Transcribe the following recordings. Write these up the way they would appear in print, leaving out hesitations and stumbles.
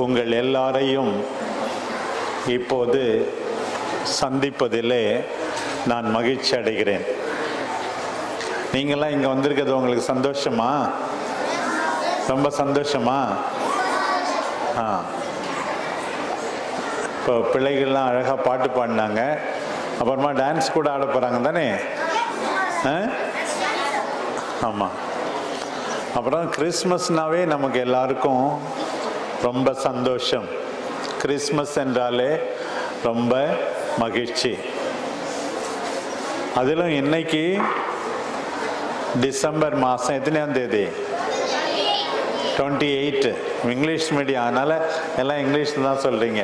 உங்கள் எல்லாரையும் இப்போது சந்திப்பதிலே நான் மகிழ்ச்சி அடைகிறேன். நீங்களாம் இங்கே வந்திருக்கிறது உங்களுக்கு சந்தோஷமா? ரொம்ப சந்தோஷமா? இப்போ பிள்ளைகள்லாம் அழகாக பாட்டு பாடினாங்க, அப்புறமா டான்ஸ் கூட ஆட போகிறாங்க தானே? ஆமாம். அப்புறம் கிறிஸ்மஸ்னாவே நமக்கு எல்லாருக்கும் ரொம்ப சந்தோஷம். கிறிஸ்மஸ் என்றாலே ரொம்ப மகிழ்ச்சி. அதிலும் இன்னைக்கு டிசம்பர் மாதம் எத்தனையாம் தேதி? 28. இங்கிலீஷ் மீடியம், அதனால் எல்லாம் இங்கிலீஷில் தான் சொல்கிறீங்க.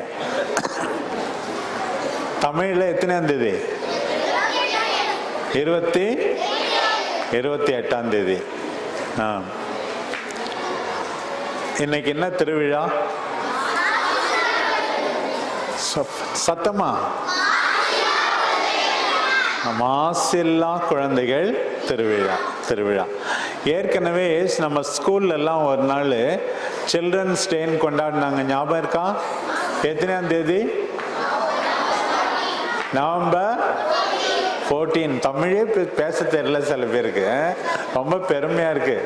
தமிழில் எத்தனையாம் தேதி? 28ஆம் தேதி. இன்னைக்கு என்ன திருவிழா? சத்தமா? மாசில்லா குழந்தைகள் திருவிழா. ஏற்கனவே நம்ம ஸ்கூல்ல எல்லாம் ஒரு நாள் சில்ட்ரன்ஸ் டேன்னு கொண்டாடினாங்க, ஞாபகம் இருக்கா? எத்தனையாம் தேதி? நவம்பர் 14. தமிழே பேச தெரியல சில பேருக்கு, ரொம்ப பெருமையா இருக்கு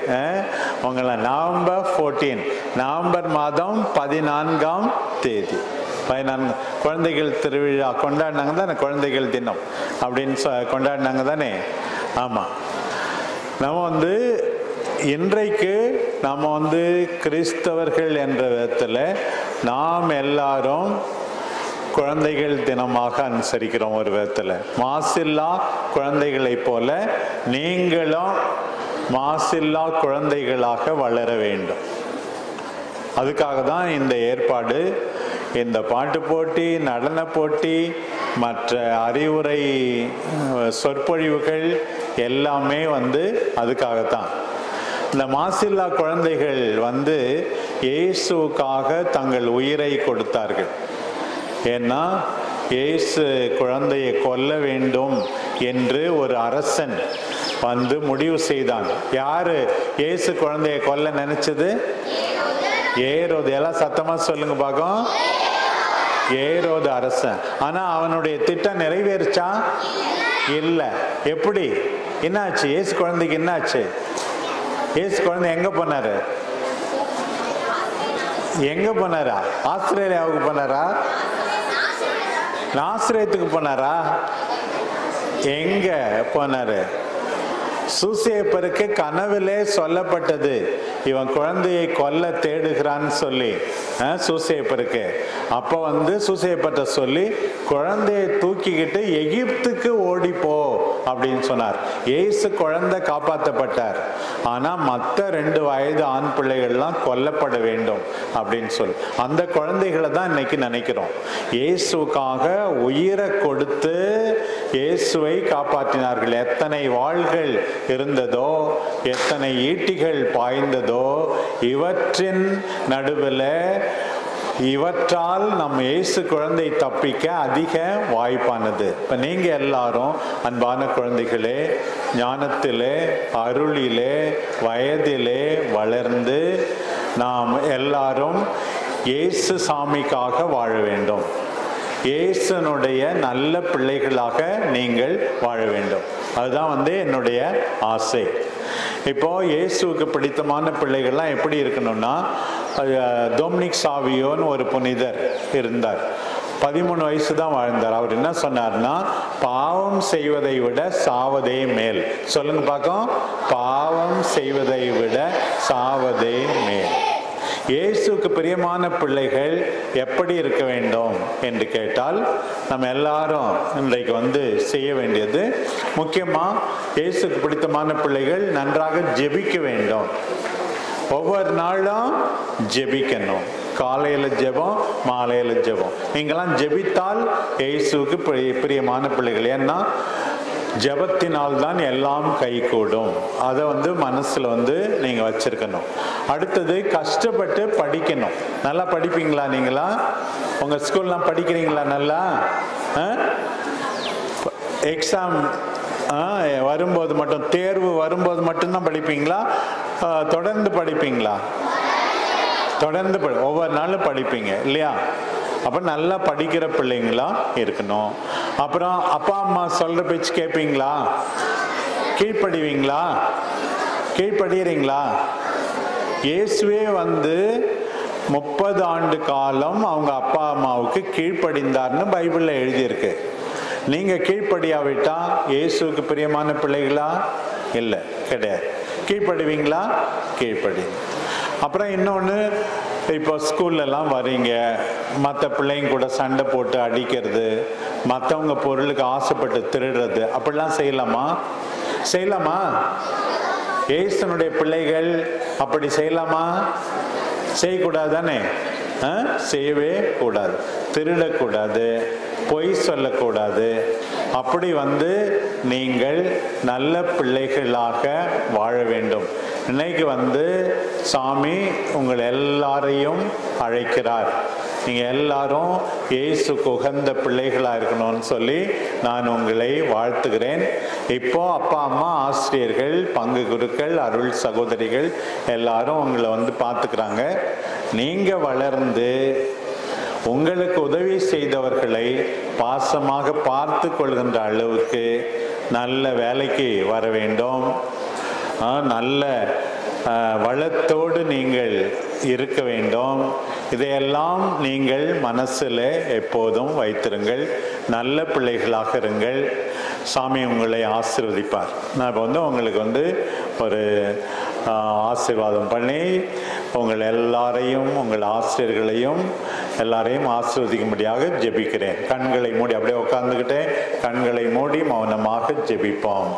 உங்களை. நவம்பர் 14, நவம்பர் மாதம் 14ஆம் தேதி. 14 குழந்தைகள் திருவிழா கொண்டாடினாங்க தானே, குழந்தைகள் தினம் அப்படின்னு கொண்டாடினாங்க தானே? ஆமாம். நம்ம இன்றைக்கு நம்ம கிறிஸ்தவர்கள் என்ற விதத்தில் நாம் எல்லாரும் குழந்தைகள் தினமாக அனுசரிக்கிறோம். ஒரு விதத்தில் மாசில்லா குழந்தைகளை போல நீங்களும் மாசில்லா குழந்தைகளாக வளர வேண்டும். அதுக்காக தான் இந்த ஏற்பாடு. இந்த பாட்டு போட்டி, நடன போட்டி, மற்ற அறிவுரை சொற்பொழிவுகள் எல்லாமே அதுக்காகத்தான். இந்த மாசில்லா குழந்தைகள் இயேசுக்காக தங்கள் உயிரை கொடுத்தார்கள். ஏன்னா இயேசு குழந்தையை கொல்ல வேண்டும் என்று ஒரு அரசன் முடிவு செய்தான். யாரு இயேசு குழந்தையை கொல்ல நினைச்சது? ஏரோது. எல்லாம் சத்தமா சொல்லுங்க பாக்கும். ஏரோது அரசன். ஆனா அவனுடைய திட்டம் நிறைவேறுச்சா? இல்ல. எப்படி? என்னாச்சு? இயேசு குழந்தைக்கு என்னாச்சு? இயேசு குழந்தை எங்க போனாரு? ஆஸ்திரேலியாவுக்கு போனாரா? நாசரேத்துக்கு போனாரா? எங்க போனாரு? சூசேப்பருக்கு கனவிலே சொல்லப்பட்டது, இவன் குழந்தையை கொல்ல தேடுகிறான்னு சொல்லி சூசேப்பருக்கு. அப்போ சூசேப்பர்ட்ட சொல்லி குழந்தையை தூக்கிக்கிட்டு எகிப்துக்கு ஓடிப்போ அப்படின்னு சொன்னார். இயேசு குழந்தை காப்பாற்றப்பட்டார். ஆனா மற்ற 2 வயது ஆண் பிள்ளைகள்லாம் கொல்லப்பட வேண்டும் அப்படின்னு சொல்லி அந்த குழந்தைகளை தான் இன்னைக்கு நினைக்கிறோம். இயேசுக்காக உயிரை கொடுத்து இயேசுவை காப்பாற்றினார்கள். எத்தனை வாள்கள் இருந்ததோ, எத்தனை ஈட்டிகள் பாய்ந்ததோ, இவற்றின் நடுவில் இவற்றால் நம் இயேசு குழந்தை தப்பிக்க அதிக வாய்ப்பானது. இப்ப நீங்க எல்லாரும் அன்பான குழந்தைகளே, ஞானத்திலே, அருளிலே, வயதிலே வளர்ந்து நாம் எல்லாரும் இயேசு சாமிக்காக வாழ வேண்டும். இயேசுனுடைய நல்ல பிள்ளைகளாக நீங்கள் வாழ வேண்டும். அதுதான் என்னுடைய ஆசை. இப்போ இயேசுவுக்கு பிடித்தமான பிள்ளைகள்லாம் எப்படி இருக்கணும்னா, டொமினிக் சாவியோன்னு ஒரு புனிதர் இருந்தார். 13 வயசு தான் வாழ்ந்தார். அவர் என்ன சொன்னார்னா, பாவம் செய்வதை விட சாவதே மேல். சொல்லுங்க பார்க்கும். பாவம் செய்வதை விட சாவதே மேல். இயேசுக்கு பிரியமான பிள்ளைகள் எப்படி இருக்க வேண்டும் என்று கேட்டால், நம்ம எல்லாரும் இன்றைக்கு செய்ய வேண்டியது, முக்கியமா இயேசுக்கு பிடித்தமான பிள்ளைகள் நன்றாக ஜெபிக்க வேண்டும். ஒவ்வொரு நாளும் ஜெபிக்கணும். காலையில ஜெபம், மாலையில ஜெபம். நீங்களாம் ஜெபித்தால் இயேசுக்கு பிரியமான பிள்ளைகள். ஏன்னா ஜெபத்தினால் தான் எல்லாம் கைகூடும். அதை மனசுல நீங்க வச்சிருக்கணும். அடுத்தது, கஷ்டப்பட்டு படிக்கணும். நல்லா படிப்பீங்களா? நீங்களா உங்க ஸ்கூல்லாம் படிக்கிறீங்களா? நல்லா எக்ஸாம் வரும்போது மட்டும், தேர்வு வரும்போது மட்டும்தான் படிப்பீங்களா? தொடர்ந்து படிப்பீங்களா? தொடர்ந்து ஒவ்வொரு நாளும் படிப்பீங்க இல்லையா? அப்போ நல்லா படிக்கிற பிள்ளைங்களா இருக்கணும். அப்புறம் அப்பா அம்மா சொல்கிற பேச்சு கேட்பீங்களா? கீழ்ப்படிவீங்களா? கீழ்ப்படுகிறீங்களா? இயேசுவே 30 ஆண்டு காலம் அவங்க அப்பா அம்மாவுக்கு கீழ்ப்படிந்தார்னு பைபிளில் எழுதியிருக்கு. நீங்கள் கீழ்ப்படியாவிட்டா இயேசுவுக்கு பிரியமான பிள்ளைகளா? இல்லை, கிடையாது. கீழ்ப்படுவீங்களா? கீழ்ப்படி. அப்புறம் இன்னொன்று, இப்போ ஸ்கூல்லலாம் வரீங்க, மற்ற பிள்ளைங்க கூட சண்டை போட்டு அடிக்கிறது, மற்றவங்க பொருளுக்கு ஆசைப்பட்டு திருடுறது, அப்படிலாம் செய்யலாமா? செய்யலாமா? இயேசுனுடைய பிள்ளைகள் அப்படி செய்யலாமா? செய்யக்கூடாது தானே? செய்யவே கூடாது. திருடக்கூடாது, பொய் சொல்லக்கூடாது. அப்படி நீங்கள் நல்ல பிள்ளைகளாக வாழ வேண்டும். இன்னைக்கு சாமி உங்கள் எல்லாரையும் அழைக்கிறார். நீங்கள் எல்லாரும் இயேசுக்கு உகந்த பிள்ளைகளாக இருக்கணும்னு சொல்லி நான் உங்களை வாழ்த்துகிறேன். இப்போ அப்பா அம்மா, ஆசிரியர்கள், பங்கு குருக்கள், அருள் சகோதரிகள் எல்லாரும் உங்களை பார்த்துக்கிறாங்க. நீங்கள் வளர்ந்து உங்களுக்கு உதவி செய்தவர்களை பாசமாக பார்த்து கொள்கின்ற அளவுக்கு நல்ல வேலைக்கு வர வேண்டும். நல்ல வளத்தோடு நீங்கள் இருக்க வேண்டும். இதையெல்லாம் நீங்கள் மனசில் எப்போதும் வைத்திருங்கள். நல்ல பிள்ளைகளாக இருங்கள். சாமி உங்களை ஆசீர்வதிப்பார். நான் இப்போ உங்களுக்கு ஒரு ஆசீர்வாதம் பண்ணி உங்கள் எல்லாரையும், உங்கள் ஆசிரியர்களையும் எல்லாரையும் ஆசீர்வதிக்கும்படியாக ஜெபிக்கிறேன். கண்களை மூடி அப்படியே உட்கார்ந்துக்கிட்டே கண்களை மூடி மௌனமாக ஜெபிப்போம்.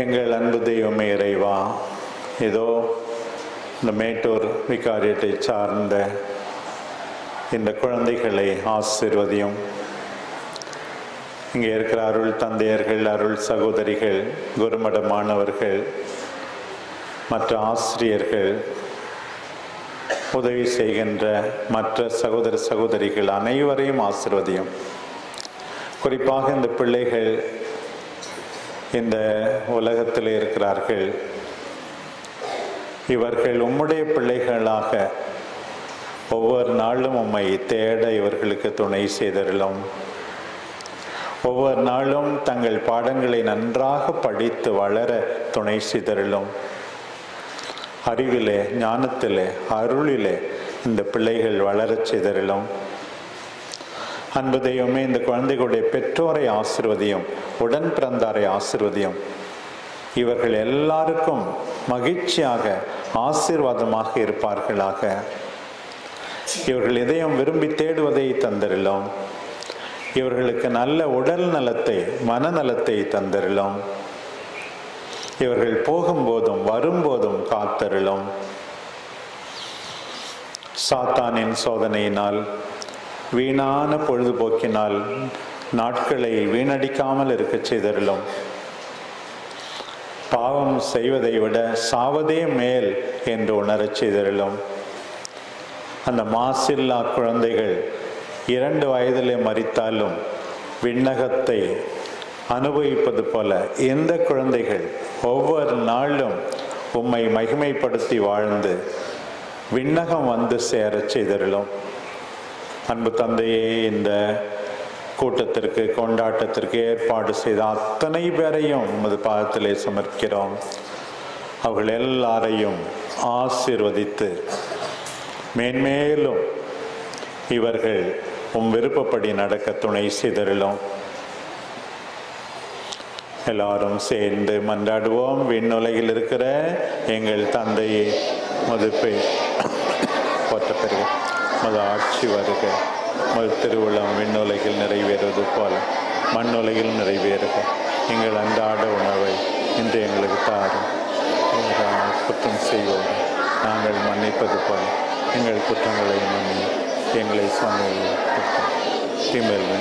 எங்கள் அன்பு தெய்வமே இறைவா, ஏதோ இந்த மேட்டூர் விகாரியத்தை சார்ந்த இந்த குழந்தைகளை ஆசீர்வதியும். இங்கே இருக்கிற அருள் தந்தையர்கள், அருள் சகோதரிகள், குருமட மாணவர்கள், மற்ற ஆசிரியர்கள், உதவி செய்கின்ற மற்ற சகோதர சகோதரிகள் அனைவரையும் ஆசீர்வதியும். குறிப்பாக இந்த பிள்ளைகள் இந்த உலகத்தில் இருக்கிறார்கள். இவர்கள் உம்முடைய பிள்ளைகளாக ஒவ்வொரு நாளும் உம்மை தேட இவர்களுக்கு துணை செய்தருளும். ஒவ்வொரு நாளும் தங்கள் பாடங்களை நன்றாக படித்து வளர துணை செய்தருளும். அறிவிலே, ஞானத்திலே, அருளிலே இந்த பிள்ளைகள் வளரச் செய்தருளும். அன்பு தெய்வமே, இந்த குழந்தைகளுடைய பெற்றோரை ஆசீர்வதியும், உடன் பிறந்தாரை ஆசீர்வதியும். இவர்கள் எல்லாருக்கும் மகிழ்ச்சியாக ஆசீர்வாதமாக இருப்பார்களாக. இவர்கள் இதயம் விரும்பி தேடுவதை தந்தருளும். இவர்களுக்கு நல்ல உடல் நலத்தை, மனநலத்தை தந்தருளும். இவர்கள் போகும்போதும் வரும்போதும் காத்தருளும். சாத்தானின் சோதனையினால், வீணான பொழுதுபோக்கினால் நாட்களை வீணடிக்காமல் இருக்க செய்தருளும். பாவம் செய்வதை விட சாவதே மேல் என்று உணரச் செய்தருளும். அந்த மாசில்லா குழந்தைகள் 2 வயதிலே மரித்தாலும் விண்ணகத்தை அனுபவிப்பது போல இந்த குழந்தைகள் ஒவ்வொரு நாளும் உம்மை மகிமைப்படுத்தி வாழ்ந்து விண்ணகம் சேரச் செய்தருளும். அன்பு தந்தையே, இந்த கூட்டத்திற்கு, கொண்டாட்டத்திற்கு ஏற்பாடு செய்த அத்தனை பேரையும் உமது பாதத்திலே சமர்க்கிறோம். அவர்கள் எல்லாரையும் ஆசீர்வதித்து மேன்மேலும் இவர்கள் உம் விருப்பப்படி நடக்க துணை செய்தருளும். எல்லாரும் சேர்ந்து மன்றாடுவோம். விண்ணுலகில் இருக்கிற எங்கள் தந்தையே, உமது பெயர் போற்ற பெறுக, உமது ஆட்சி வருக, உமது திருவுளம் விண்ணுலகில் நிறைவேறுவது போல மண்ணுலகில் நிறைவேறுக. எங்கள் அன்றாட உணவை இன்று எங்களுக்கு தாரும். குற்றம் செய்வோம் நாங்கள் மன்னிப்பது போல எங்கள் குற்றங்களை மன்னி எங்களை சொன்ன தீமையில்